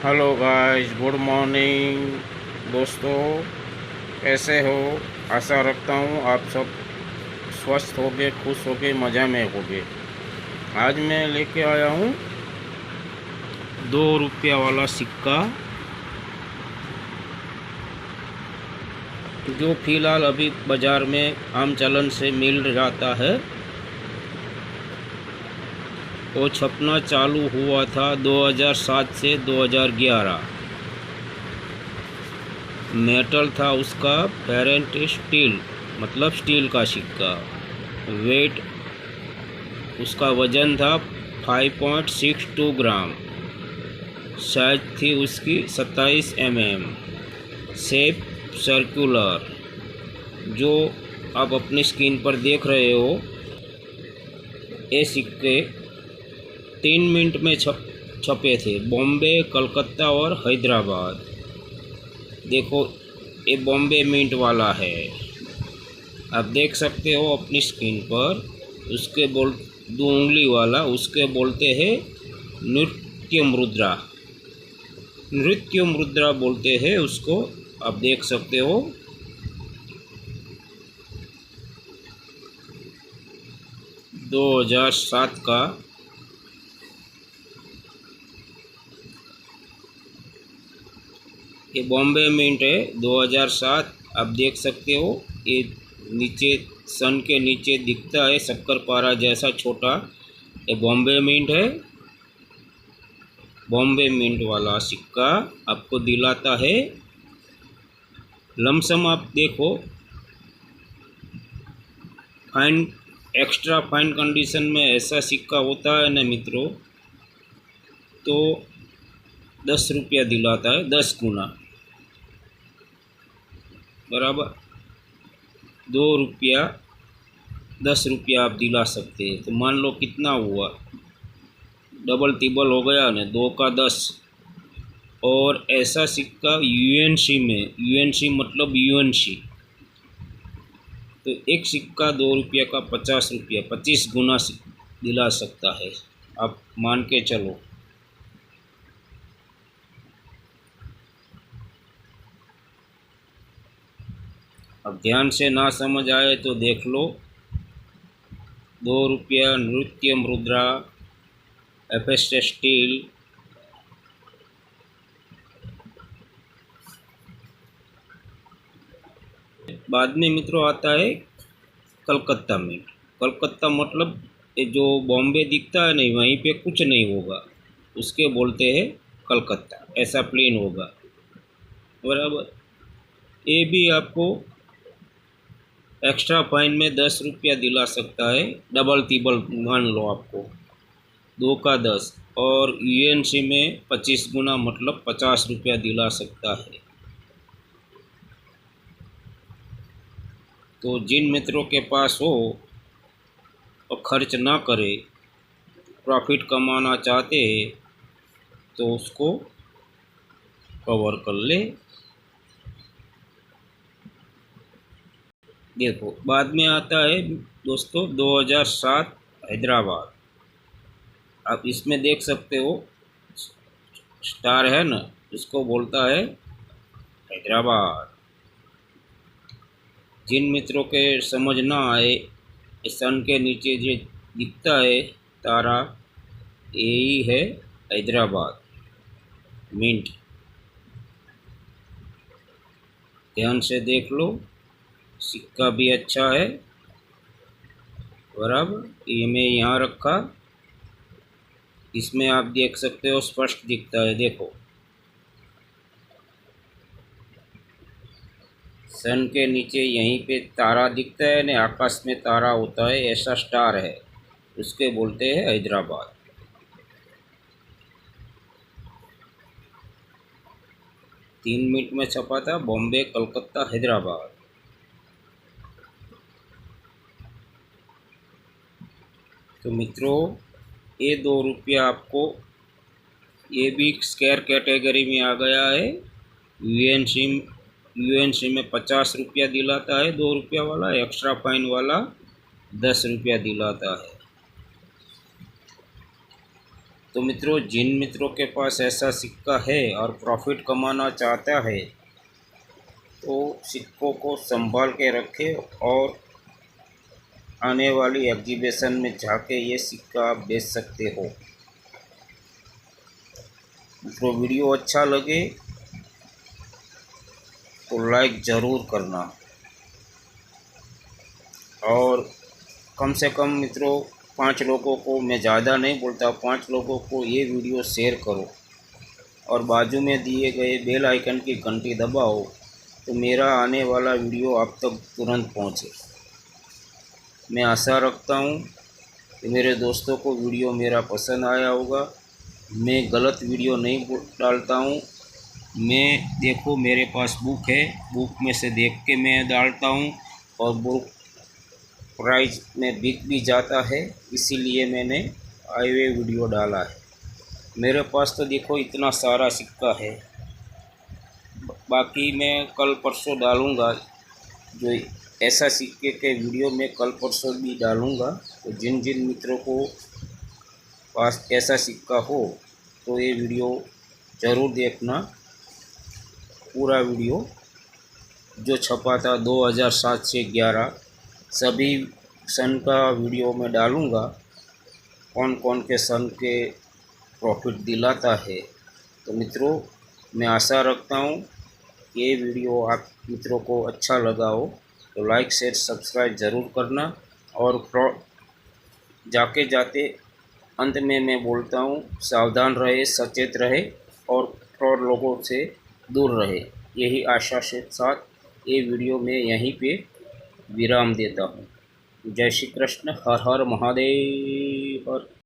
Hello guys, good morning दोस्तों। कैसे हो? आशा रखता हूँ आप सब स्वस्थ होगे, खुश होगे, मज़ा में होगे। आज मैं लेके आया हूँ 2 रुपया वाला सिक्का, जो फ़िलहाल अभी बाज़ार में आम चलन से मिल जाता है। वो छपना चालू हुआ था 2007 से 2011। मेटल था उसका पेरेंट स्टील, मतलब स्टील का सिक्का। वेट उसका वज़न था 5.62 ग्राम। साइज थी उसकी 27 mm। शेप सर्कुलर, जो आप अपनी स्क्रीन पर देख रहे हो। ये सिक्के 3 मिनट में छपे थे, बॉम्बे, कलकत्ता और हैदराबाद। देखो, ये बॉम्बे मिंट वाला है, आप देख सकते हो अपनी स्क्रीन पर। उसके 2 उंगली वाला, उसके बोलते हैं नृत्य मुद्रा। नृत्य मुद्रा बोलते हैं उसको, आप देख सकते हो। दो 2007 का ये बॉम्बे मिंट है, 2007। आप देख सकते हो, ये नीचे सन के नीचे दिखता है शक्कर पारा जैसा छोटा। ये बॉम्बे मिंट है। बॉम्बे मिंट वाला सिक्का आपको दिलाता है लमसम। आप देखो, फाइन, एक्स्ट्रा फाइन कंडीशन में ऐसा सिक्का होता है ना मित्रों, तो 10 रुपया दिलाता है, 10 गुना बराबर। 2 रुपया 10 रुपया आप दिला सकते हैं, तो मान लो कितना हुआ, डबल टिबल हो गया ना, 2 का 10। और ऐसा सिक्का यूएनसी में, यूएनसी मतलब यूएनसी, तो एक सिक्का 2 रुपया का 50 रुपया, 25 गुना दिला सकता है, आप मान के चलो। अब ध्यान से ना समझ आए तो देख लो। 2 रुपया नृत्य मुद्रा, एफएस स्टील। बाद में मित्रों आता है कलकत्ता मिंट। कलकत्ता मतलब ये जो बॉम्बे दिखता है नहीं, वहीं पे कुछ नहीं होगा, उसके बोलते हैं कलकत्ता, ऐसा प्लेन होगा बराबर। ये भी आपको एक्स्ट्रा फाइन में 10 रुपया दिला सकता है, डबल टिबल मान लो आपको, 2 का 10। और यूएनसी में 25 गुना मतलब 50 रुपया दिला सकता है। तो जिन मित्रों के पास हो और खर्च ना करे, प्रॉफिट कमाना चाहते हैं, तो उसको कवर कर ले। देखो, बाद में आता है दोस्तों 2007 हैदराबाद। आप इसमें देख सकते हो स्टार है ना, इसको बोलता है हैदराबाद। जिन मित्रों के समझ ना आए, सन के नीचे जो दिखता है तारा, यही है हैदराबाद मिंट। ध्यान से देख लो, सिक्का भी अच्छा है बराबर। ये मैं यहाँ रखा, इसमें आप देख सकते हो स्पष्ट दिखता है। देखो, सन के नीचे यहीं पे तारा दिखता है ना, आकाश में तारा होता है, ऐसा स्टार है, उसके बोलते हैं हैदराबाद। 3 मिनट में छपा था, बॉम्बे, कलकत्ता, हैदराबाद। तो मित्रों, ये 2 रुपया आपको, ये भी स्क्वायर कैटेगरी में आ गया है। यूएनसी यूएनसी में 50 रुपया दिलाता है 2 रुपया वाला, एक्स्ट्रा फाइन वाला 10 रुपया दिलाता है। तो मित्रों, जिन मित्रों के पास ऐसा सिक्का है और प्रॉफिट कमाना चाहता है तो सिक्कों को संभाल के रखें और आने वाली एग्जीबिशन में जाके ये सिक्का आप बेच सकते हो। मित्रों, वीडियो अच्छा लगे तो लाइक ज़रूर करना और कम से कम मित्रों 5 लोगों को, मैं ज़्यादा नहीं बोलता, 5 लोगों को ये वीडियो शेयर करो और बाजू में दिए गए बेल आइकन की घंटी दबाओ तो मेरा आने वाला वीडियो आप तक तुरंत पहुँचे। मैं आशा रखता हूँ कि मेरे दोस्तों को वीडियो मेरा पसंद आया होगा। मैं गलत वीडियो नहीं डालता हूँ। मैं देखो, मेरे पास बुक है, बुक में से देख के मैं डालता हूँ और बुक प्राइस में बिक भी जाता है, इसीलिए मैंने आए हुए वीडियो डाला है। मेरे पास तो देखो इतना सारा सिक्का है, बाकी मैं कल परसों डालूँगा। जो ऐसा सिक्के के वीडियो मैं कल परसों भी डालूँगा। तो जिन जिन मित्रों को पास ऐसा सिक्का हो तो ये वीडियो ज़रूर देखना। पूरा वीडियो जो छपा था 2007 से 11 सभी सन का वीडियो में डालूँगा, कौन कौन के सन के प्रॉफिट दिलाता है। तो मित्रों, मैं आशा रखता हूँ कि ये वीडियो आप मित्रों को अच्छा लगा हो तो लाइक शेयर सब्सक्राइब ज़रूर करना। और जाते अंत में मैं बोलता हूँ, सावधान रहे, सचेत रहे और फ्रॉड लोगों से दूर रहे। यही आशा के साथ ये वीडियो मैं यहीं पे विराम देता हूँ। जय श्री कृष्ण। हर हर महादेव। हर